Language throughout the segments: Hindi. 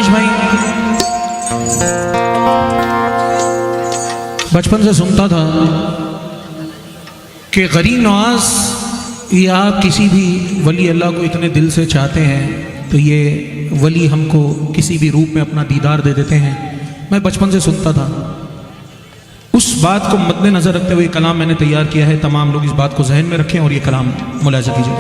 भाई, बचपन से सुनता था कि गरीब नवाज या किसी भी वली अल्लाह को इतने दिल से चाहते हैं तो ये वली हमको किसी भी रूप में अपना दीदार दे देते हैं। मैं बचपन से सुनता था। उस बात को मद्देनजर रखते हुए कलाम मैंने तैयार किया है। तमाम लोग इस बात को जहन में रखें और ये कलाम मुलाजा कीजिए।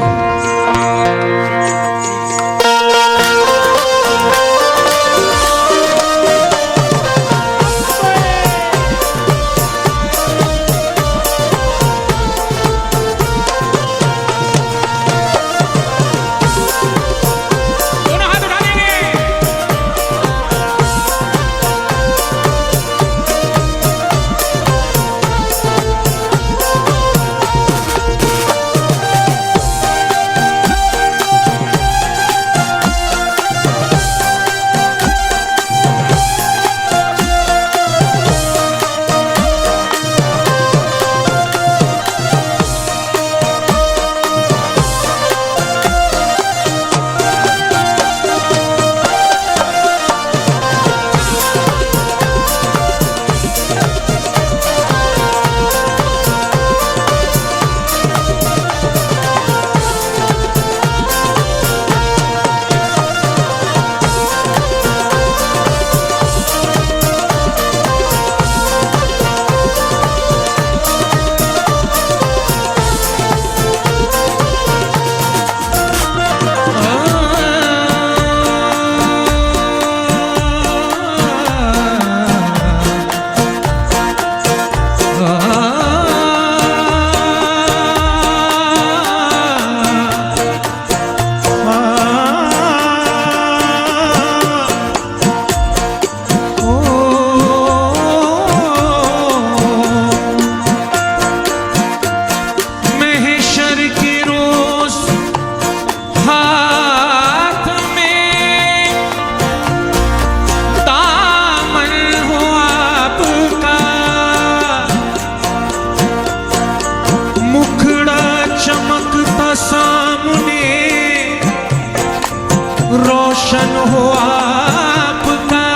रोशन हो आपका,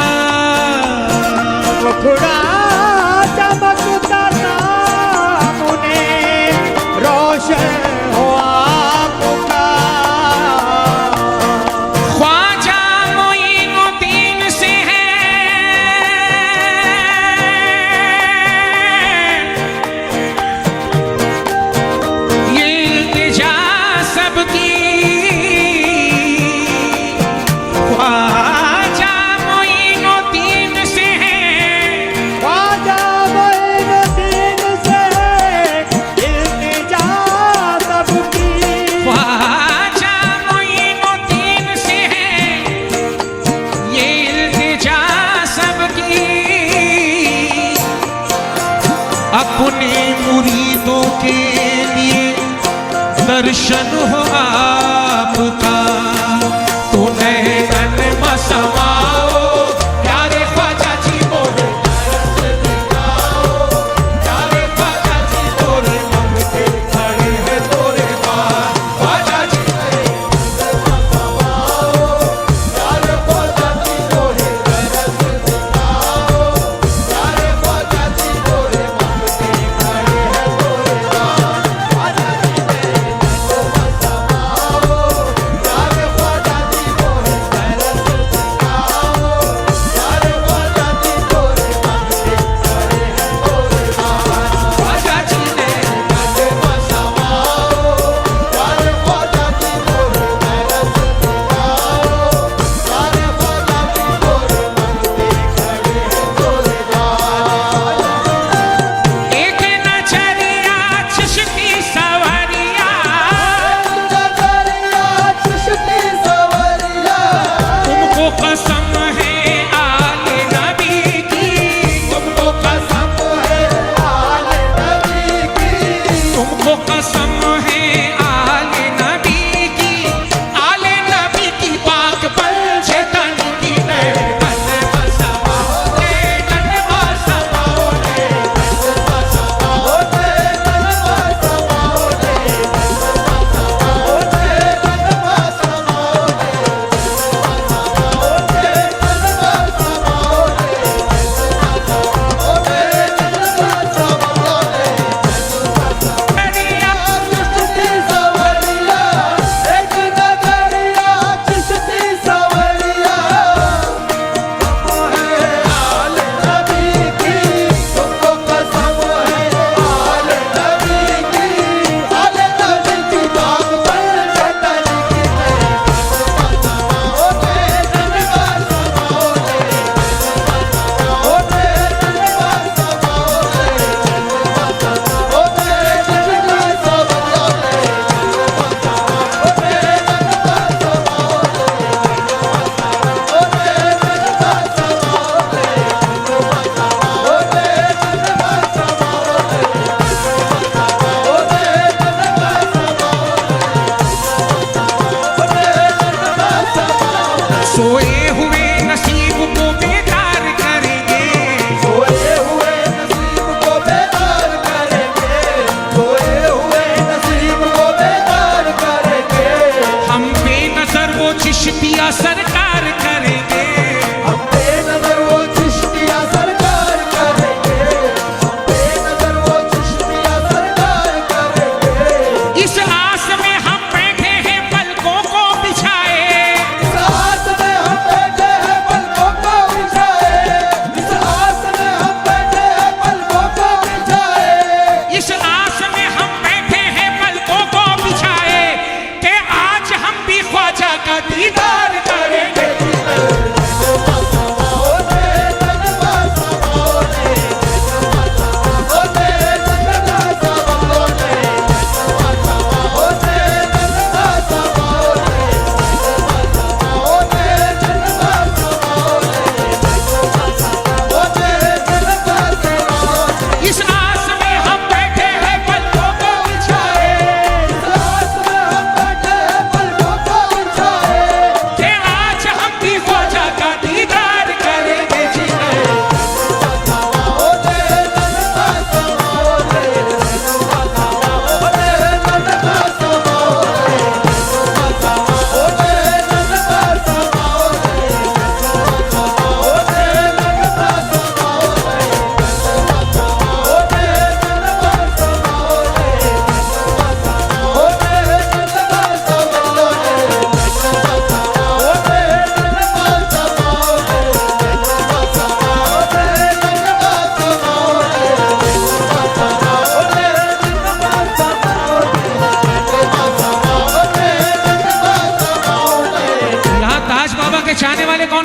मुखड़ा चमकता सामने, रोशन हो आपका। ख्वाजा मोइनुद्दीन से है ये इल्तिजा सबकी। अपने मुरीदों के लिए दर्शन हो आपका, तो नैनन मसवाओ प्यारे ख्वाजा जी बोले तरस दिखाओ, प्यारे ख्वाजा जी तोरे मंगते खड़े हैं तोरे पास, ख्वाजा जी मसवाओ प्यारे ख्वाजा जी तोरे तरस दिखाओ, प्यारे ख्वाजा जी तोरे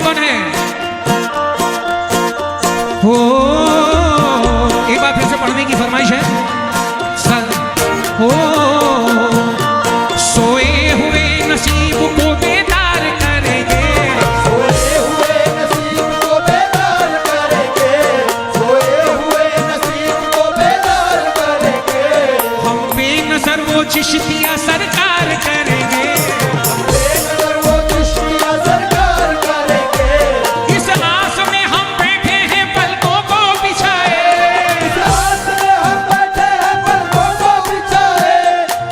कौन है? हो एक बार फिर से पढ़ने की फरमाइश है। हो सोए हुए नसीब को बेदार करेंगे, सोए हुए नसीब को बेदार करेंगे, सोए हुए नसीब को बेदार करेंगे। हम बेनजर वो चिश्तिया सरकार करेंगे, बेनजर वो चिश्तिया सरकार करेंगे। इस आस में हम बैठे हैं पलकों को बिछाए, इस आस में हम बैठे हैं पलकों को बिछाए,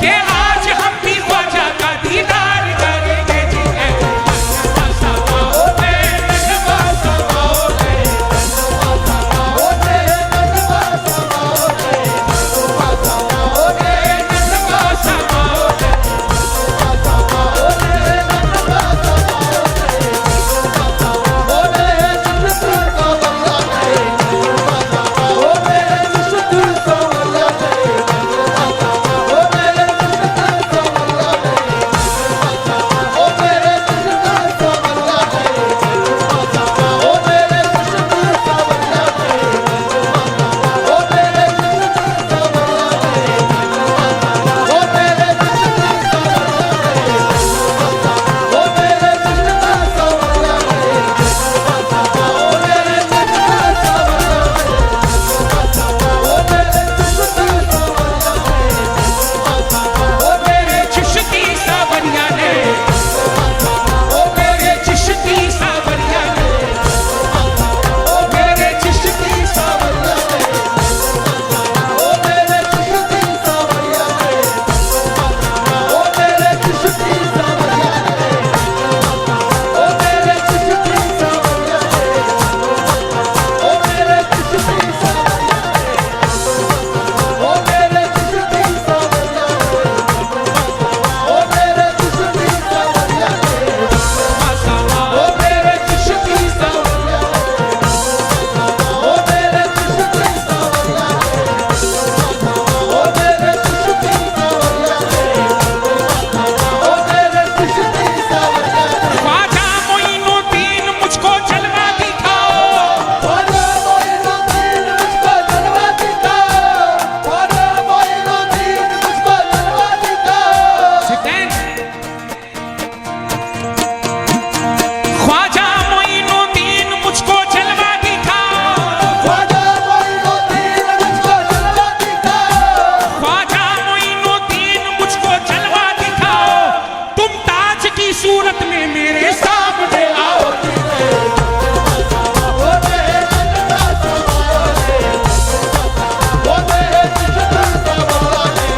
कि आज हम भी ख्वाजा का दीदार करेंगे जी। समाओ रे नजमा समाओ रे, समाओ रे नजमा समाओ रे, समाओ रे नजमा समाओ रे, समाओ रे नजमा समाओ रे, समाओ रे नजमा समाओ रे, समाओ रे निश्चित समाओ रे, समाओ रे निश्चित समाओ रे, ओ मेरे निश्चित समाओ रे, ओ मेरे निश्चित समाओ रे, ओ मेरे निश्चित समाओ रे, ओ मेरे चिश्ती सावरिया ने, ओ मेरे चिश्ती सावरिया ने, ओ मेरे चिश्ती सावरिया ने, ओ मेरे चिश्ती सावरिया रे, ओ मेरे चिश्ती सावरिया रे, ओ मेरे चिश्ती सावरिया रे, ओ मेरे चिश्ती सावरिया रे, ओ मेरे चिश्ती सावरिया रे, ओ मेरे चिश्ती सावरिया रे, ओ मेरे चिश्ती सावरिया रे, ओ मेरे चिश्ती सावरिया रे, ओ मेरे चिश्ती सावरिया रे, ओ मेरे चिश्ती सावरिया रे। ख्वाजा मोइनुद्दीन मुझको जलवा दिखाओ, ख्वाजा मोइनुद्दीन मुझको जलवा दिखाओ, ख्वाजा मोइनुद्दीन मुझको जलवा दिखाओ। सिद्धांत ख्वाजा मोइनुद्दीन मुझको जलवा दिखाओ, ख्वाजा मोइनुद्दीन मुझको जलवा दिखाओ, ख्वाजा मोइनुद्दीन मुझको जलवा दिखाओ, तुम ताज की सूरत में मेरे सामने आओ। ओ मेरे नजमा समाओ रे, ओ मेरे नजमा समाओ रे,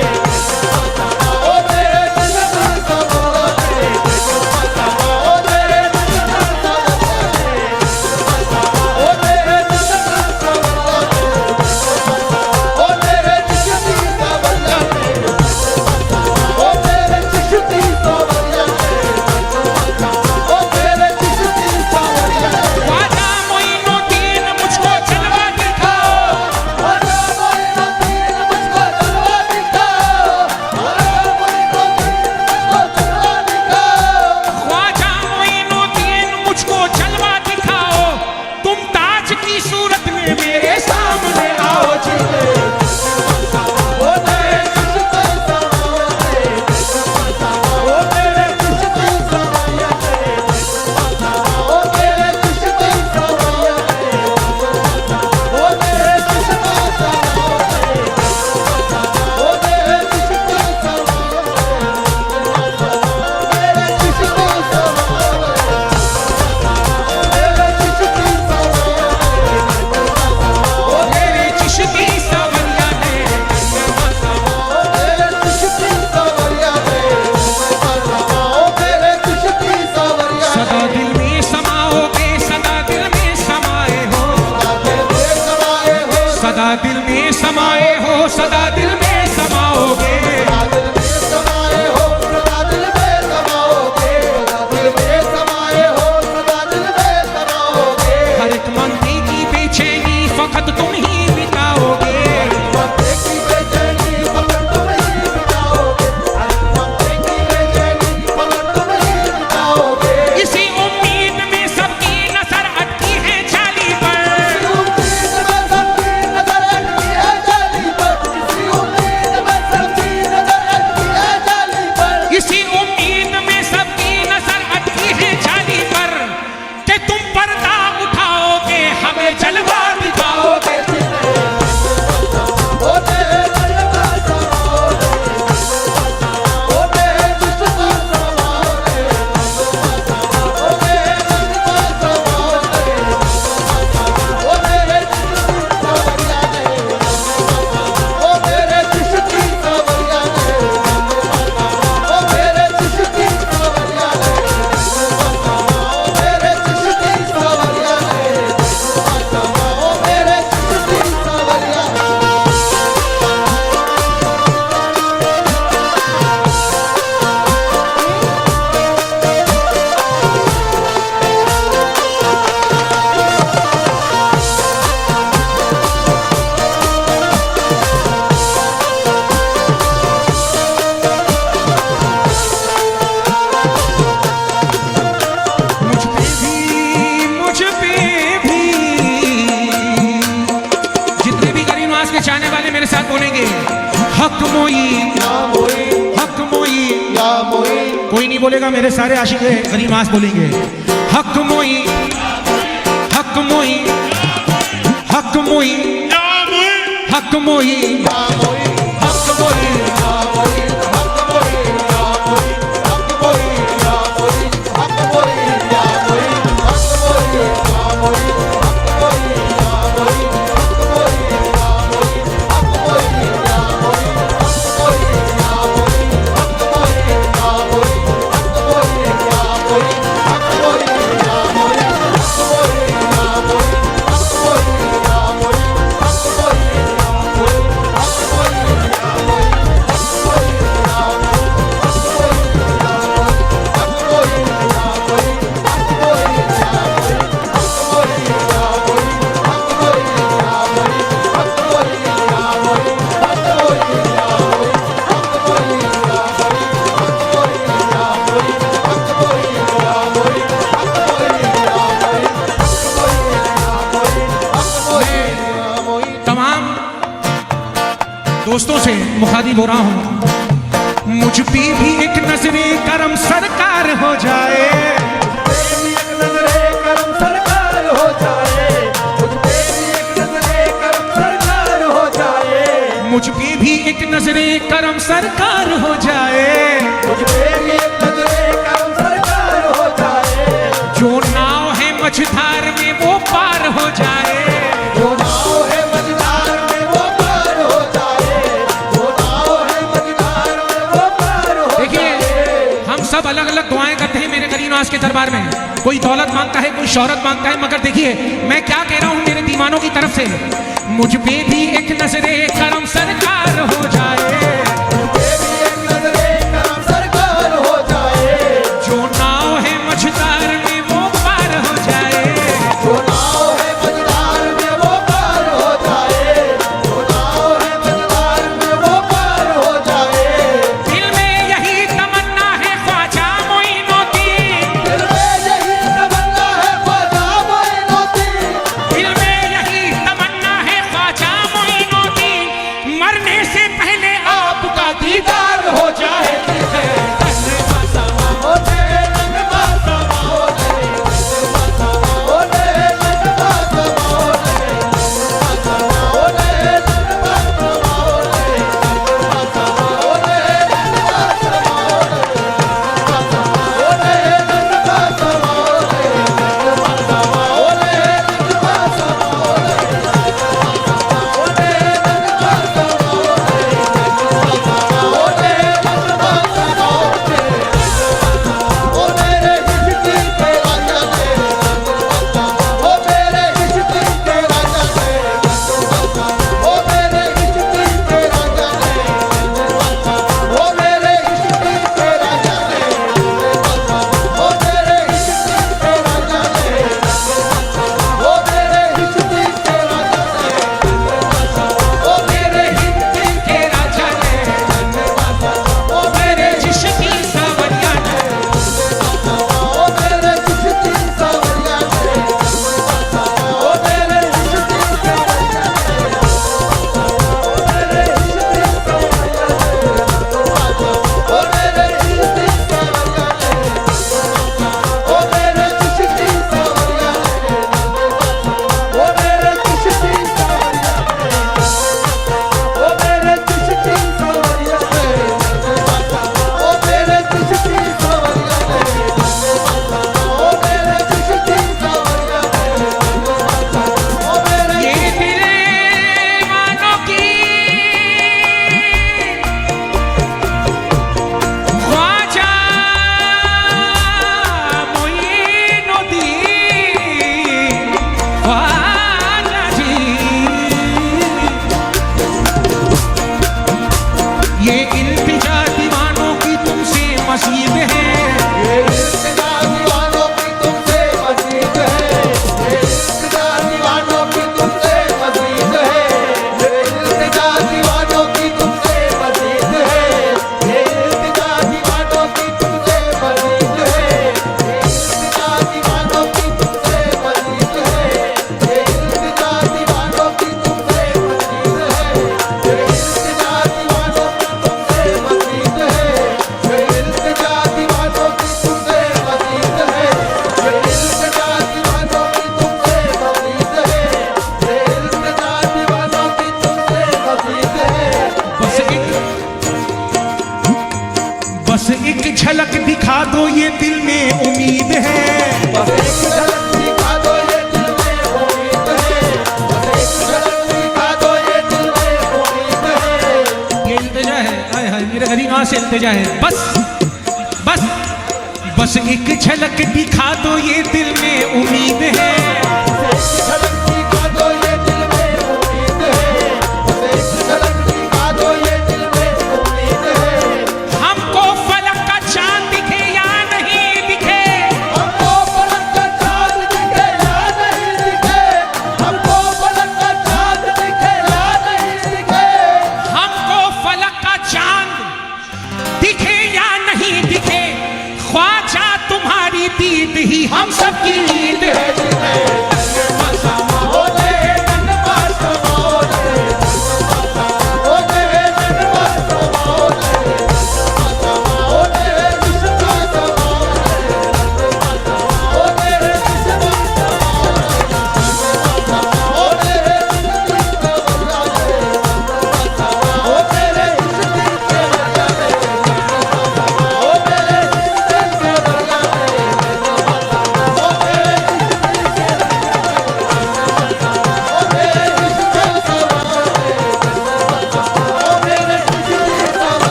ओ मेरे नजमा समाओ रे, ओ मेरे नजमा समाओ रे, ओ मेरे नजमा समाओ रे, ओ मेरे चिश्ती सावरिया रे, ओ मेरे चिश्ती सावरिया रे, ओ मेरे चिश्ती सावरिया रे। ख्वाजा मोइनुद्दीन मुझको जलवा दिखाओ, ख्वाजा मोइनुद्दीन मुझको जलवा दिखाओ, ख्वाजा मोइनुद्दीन मुझको जलवा ख्वाजा मोइनुद्दीन मुझको जलवा दिखाओ, दिखाओ, तुम ताज की सूरत में मेरे सामने आओ जी। ओ मेरे चिश्ती समाओ रे, ओ मेरे चिश्ती सावरिया रे, ओ मेरे चिश्ती सावरिया रे, ओ मेरे चिश्ती समाओ रे, ओ मेरे चिश्ती समाओ रे, मेरे चिश्ती समाओ रे, मेरे चिश्ती समाओ रे, ओ मेरे चिश्ती सावरिया ने, ओ मेरे चिश्ती सावरिया रे, ओ मेरे चिश्ती सावरिया सदा दिल में समाओगे, सदा दिल में समाए हो, सदा दिल में समाए हो, सदा दिल में समाओगे। दिल में समाए हो, सदा दिल में समाओगे, दिल में समाए हो, सदा दिल में समाओगे। हर एक मंदी की बेचैनी फकत तुम ही मिटाओगे, मंदे की बेचैनी फकत तुम ही मिटाओगे, मंदे की बेचैनी फकत तुम ही मिटाओगे। इसी उम्मीद में सबकी हक मोई, या मोई, हक मोई। या मोई, कोई नहीं बोलेगा, मेरे सारे आशिक गरीब आस बोलेंगे। हक मोई, हक मोई, हक मोई, हक मोई, या मोई, हक मोई, या मोई, हक मोई, या मोई, हक मोई, या मोई, हक मोई, या मोई, हक मोई, या मोई, हक मोई, या मोई, हक मोई, या मोई, हक मोई, या मोई, हक मोई, या मोई, हक मोई, या मोई, हक मोई, या मोई, हक मोई, या मोई, हक मोई, या मोई, हक मोई, या मोई, हक मोई, या मोई, हक मोई, या मोई, तमाम दोस्तों से मुखातिब हो रहा हूं, मुझ पे भी एक नजरे करम सरकार हो जाए, मुझ पे भी एक नजरे करम सरकार हो जाए, जो नाव है मझधार में वो पार हो जाए। देखिए, हम सब अलग अलग दुआएं करते हैं मेरे गरीब नवाज के दरबार में। कोई दौलत मांगता है, कोई शौहरत मांगता है, मगर देखिए मैं क्या कह रहा हूं मेरे दीवानों की तरफ से, मुझ पे भी एक नजरे करम सरकार हो जाए, जो नाव है मझधार में वो पार हो जाए। दिल में यही तमन्ना है ख्वाजा मोइनुद्दीन, दिल में यही तमन्ना है ख्वाजा मोइनुद्दीन, मरने से पहले से इल्तिजा है, बस बस बस एक झलक दिखा दो ये दिल में उम्मीद है। झलक दिखा दो ये दिल में उम्मीद है, एक झलक दिखा दो ये दिल में उम्मीद है। हमको फलक का चांद दिखे या नहीं दिखे, हमको फलक का चांद दिखे या नहीं दिखे, हमको फलक का चांद दिखे या नहीं दिखे, हमको फलक का चांद दिखे या नहीं दिखे, ख्वाजा तुम्हारी दीद ही हम सबकी ईद है।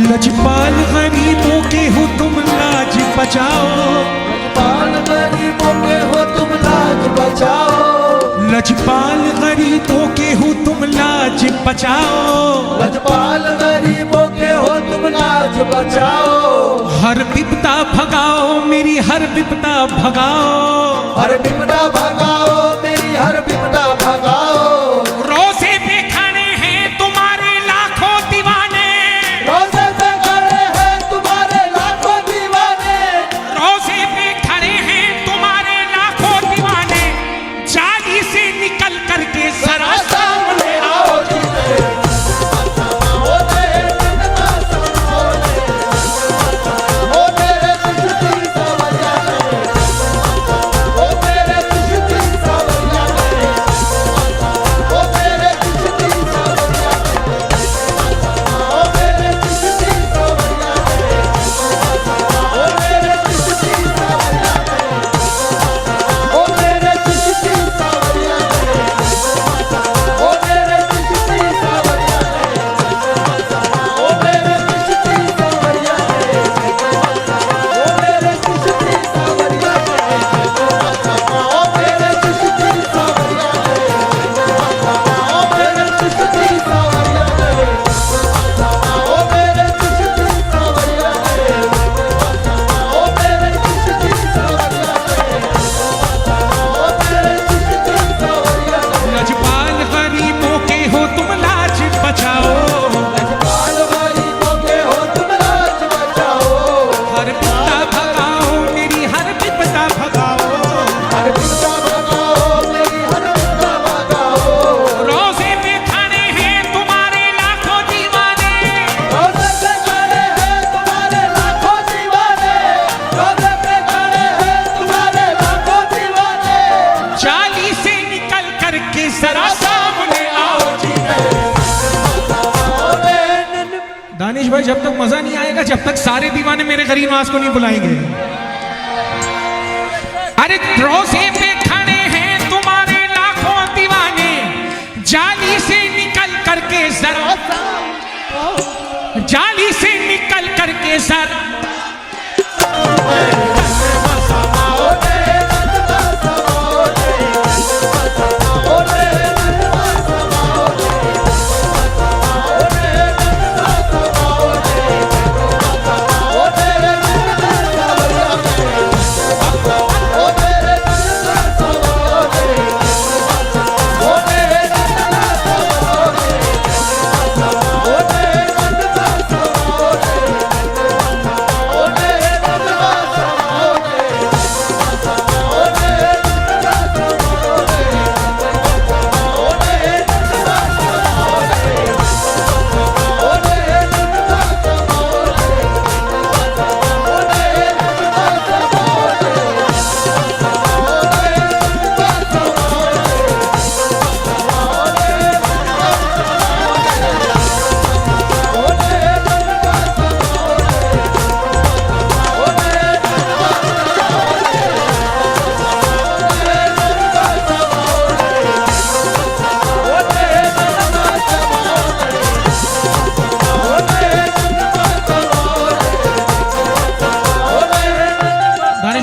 लजपाल गरीबों के हो तुम लाज बचाओ, लजपाल गरीबों के हो तुम लाज बचाओ, लजपाल गरीबों के हो तुम लाज बचाओ, लजपाल गरीबों के हो तुम लाज बचाओ। हर विपदा भगाओ मेरी हर विपदा भगाओ, हर विपदा भगाओ मेरी हर विपदा भगाओ। रोजे पे खड़े हैं तुम्हारे लाखों दीवाने, रोजे पे खड़े हैं तुम्हारे लाखों दीवाने, रोजे पे खड़े हैं तुम्हारे लाखों दीवाने, जाली से निकल करके जरा सामने आओ। दानिश भाई जब तक मजा नहीं आएगा जब तक सारे दीवाने मेरे गरीब नवाज को नहीं बुलाएंगे। अरे रोजे पे खड़े हैं तुम्हारे लाखों दीवाने, जाली से निकल करके जरा, जाली से निकल करके जरा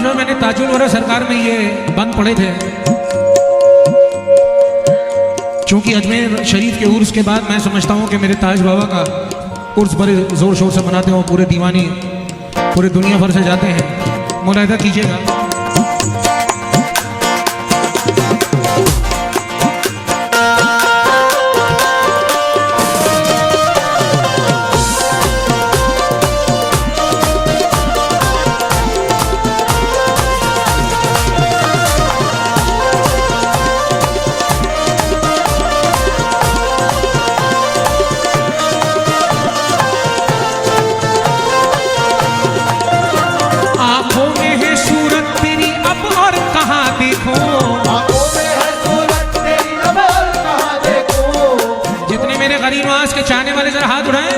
में मैंने ताजुल वरा सरकार में ये बंद पड़े थे, क्योंकि अजमेर शरीफ के उर्स के बाद मैं समझता हूँ कि मेरे ताज बाबा का उर्स बड़े ज़ोर शोर से मनाते हो, पूरे दीवानी पूरे दुनिया भर से जाते हैं। मुलाहिदा कीजिएगा। के चाहने वाले जरा हाथ उठाएं,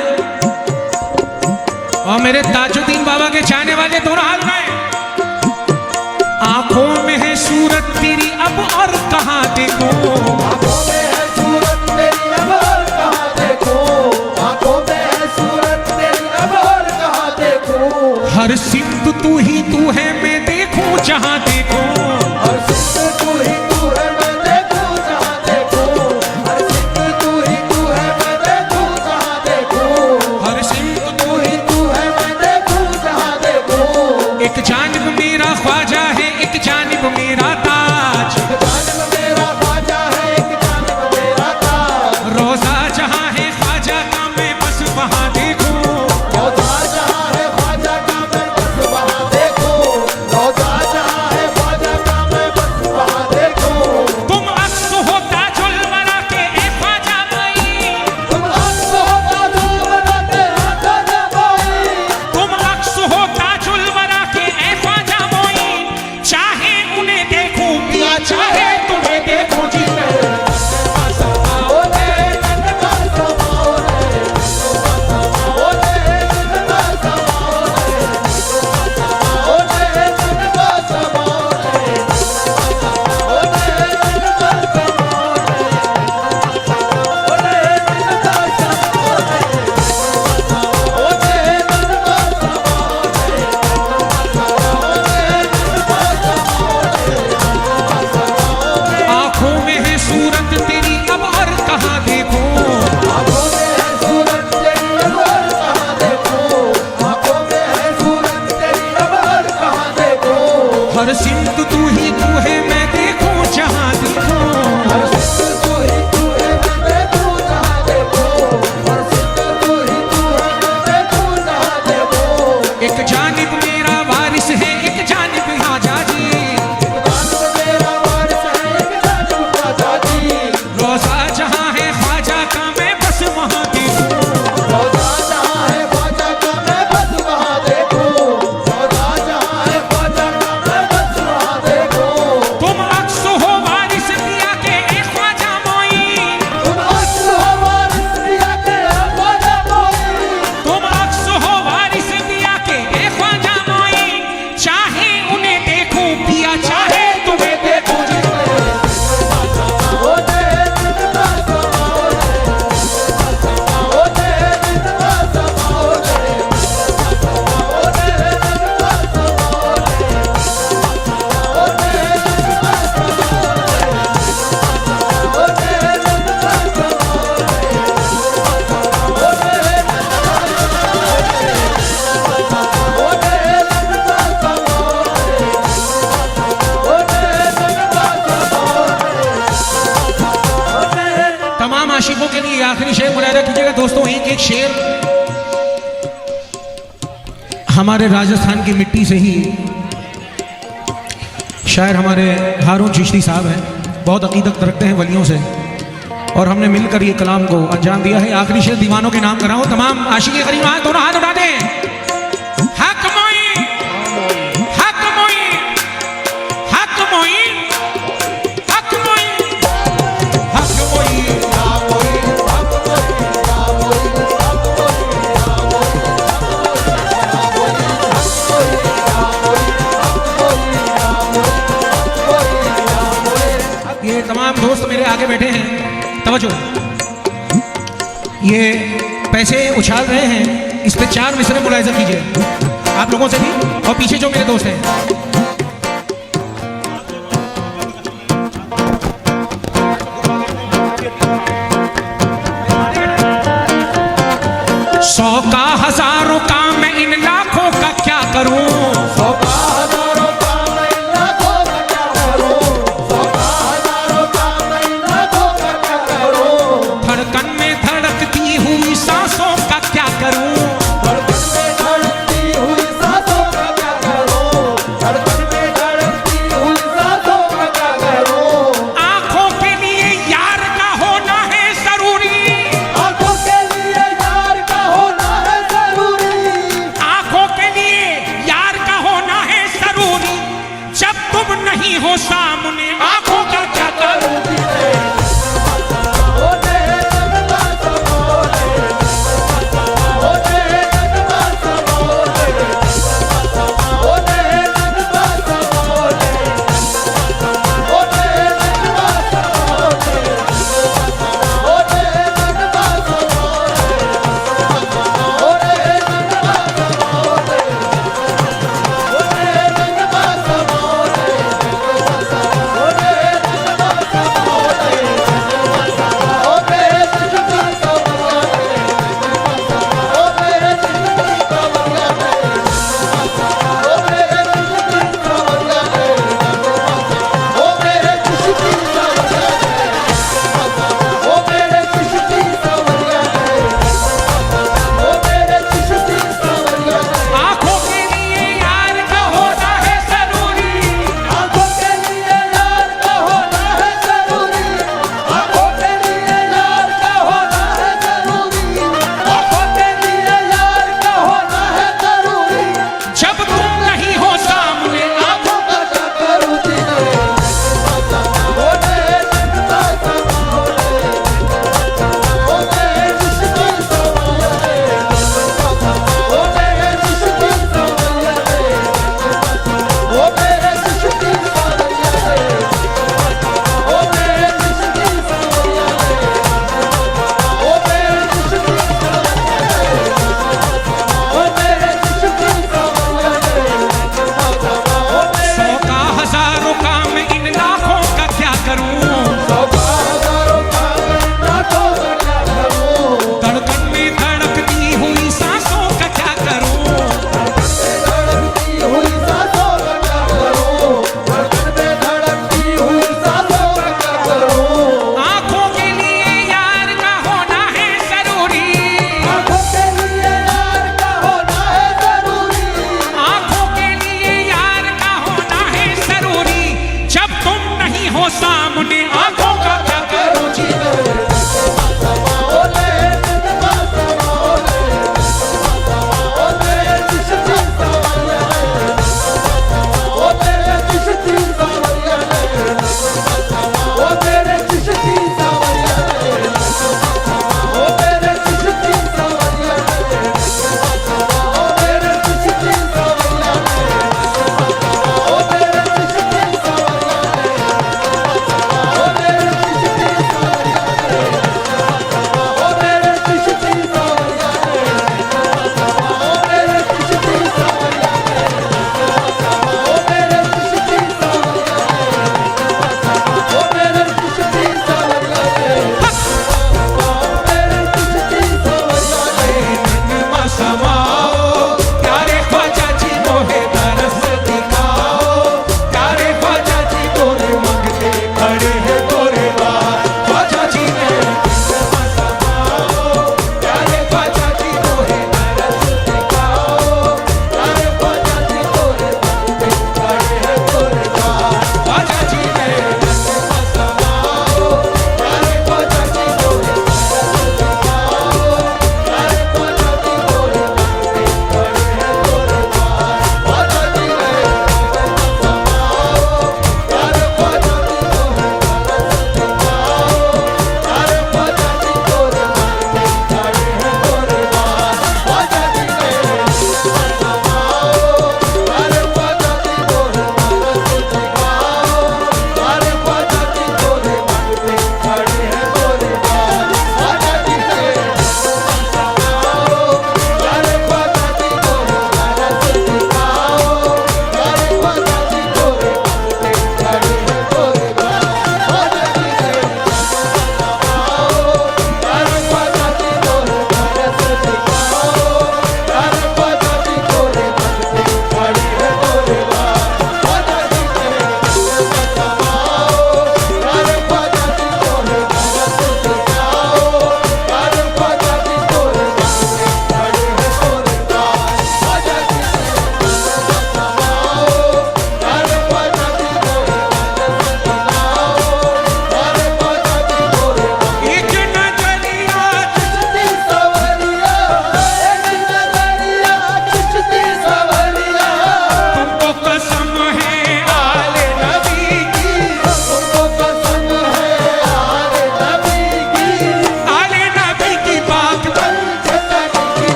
और मेरे ताजुद्दीन बाबा के चाहने वाले दोनों हाथ उठाएं। आंखों में है सूरत तेरी अब और कहां देखो, आंखों में है सूरत तेरी अब और कहां देखो, आंखों में है सूरत तेरी अब और कहां देखो। हर सिमत तू ही तू है मैं देखूं जहां देखो, हर सिमत तू ही तू है मैं देखूं जहां देखो, हर सिमत तू ही तू है मैं देखूं जहां देखो, हर सिमत तू ही तू है मैं देखूं जहां देखो। एक जानिब मेरा ख्वाजा है, एक जानिब मेरा ताज, एक जानिब मेरा ख्वाजा है, एक जानिब मेरा ताज। रोजा जहां है ख्वाजा का मैं बस वहां देखूं, रोजा जहां है ख्वाजा का मैं बस वहां देखो, रोजा जहां है ख्वाजा का मैं बस वहां देखो। तुम अक्स हो ताजुल वरा के ए ख्वाजा भाई, तुम अक्स हो ताजुल वरा के ए ख्वाजा भाई, तुम अक्स हो ताजुल वरा के ए ख्वाजा मोई, चाहे उन्हें देखूं या चाहे तुम्हें देखूं जी। आंखों में है सूरत तेरी अब और कहां देखो, आंखों में है सूरत तेरी अब और कहां देखो, आंखों में है सूरत तेरी अब और कहां देखो। हर सिमत तू ही तू है मैं देखूं जहां देखो, हर सिमत तू ही तू है मैं देखूं जहां देखो, हर सिमत तू ही तू है मैं देखूं जहां देखो। एक जानिब मेरा वारिस है, एक जानिब ख्वाजा जी, एक जानिब मेरा वारिस है, एक जानिब ख्वाजा जी। रोजा जहां है ख्वाजा का मैं बस वहां देखूं, रोजा जहां है ख्वाजा का मैं बस वहां देखो, रोजा जहां है ख्वाजा का मैं बस वहां देखो। तुम अक्स हो वारिस दिया के ए ख्वाजा मोई, तुम अक्स हो वारिस दिया के ए ख्वाजा मोई, तुम अक्स हो वारिस दिया के ए ख्वाजा मोई, चाहे उन्हें देखूं पिया चाहे तुम्हें देखूं जी। तमाम आशिकों के लिए आखिरी शेर मुरादा कीजिएगा दोस्तों। एक शेर हमारे राजस्थान की मिट्टी से ही शायर हमारे हारून चिश्ती साहब हैं, बहुत अकीदत रखते हैं वलियों से, और हमने मिलकर ये कलाम को अंजाम दिया है। आखिरी शेर दीवानों के नाम कर रहा हूं, तमाम आशिकी करीम हाथ दोनों हाथ उठा दें। हक मोई, हक मोई, हक मोई, हक मोई, हक मोई, ये तमाम दोस्त मेरे आगे बैठे हैं, तवज्जो, ये पैसे उछाल रहे हैं, इस पे 4 मिसरे मुलाहिजा कीजिए आप लोगों से भी, और पीछे जो मेरे दोस्त हैं नहीं हो सामने आंखों का क्या करूं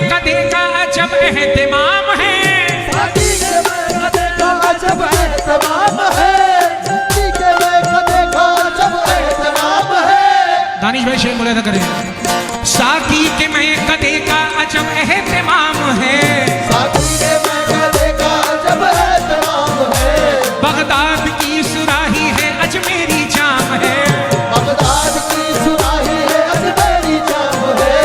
कदे का अजब एहतिमाम है। साकी के मैं कदे का अजब एहतमाम है। साकी के मैं कदे का अजब एहतमाम है। दानिश भाई शेर बोले था करें। साकी के मैं कदे का अजब एहतिमाम है। साकी के मैं कदे का अजब एहतमाम है। बगदाद की सुराही है अजमेरी जाम है। बगदाद की सुराही है अजमेरी जाम है।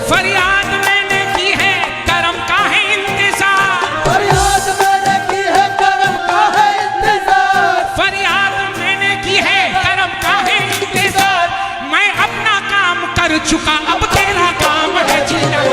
फरियाद मैंने की है करम का है इंतजार। फरियाद मैंने की है करम का है इंतजार। फरियाद मैंने की है करम का है इंतजार। मैं अपना काम कर चुका अब तेरा काम है जीना।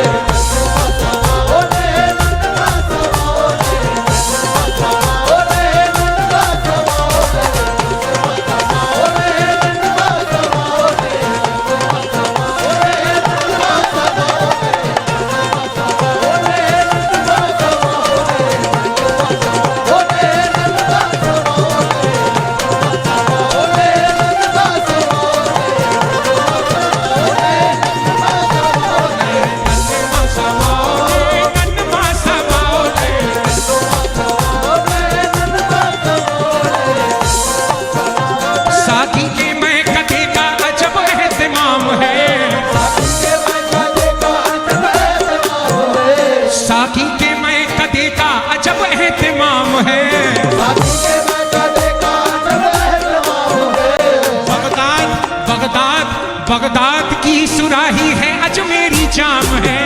साकी के मैं कदे का अजब एहतिमाम है। साकी के मैं कदे का अजब एहतिमाम है। बगदाद बगदाद बगदाद की सुराही है अजमेरी जाम है।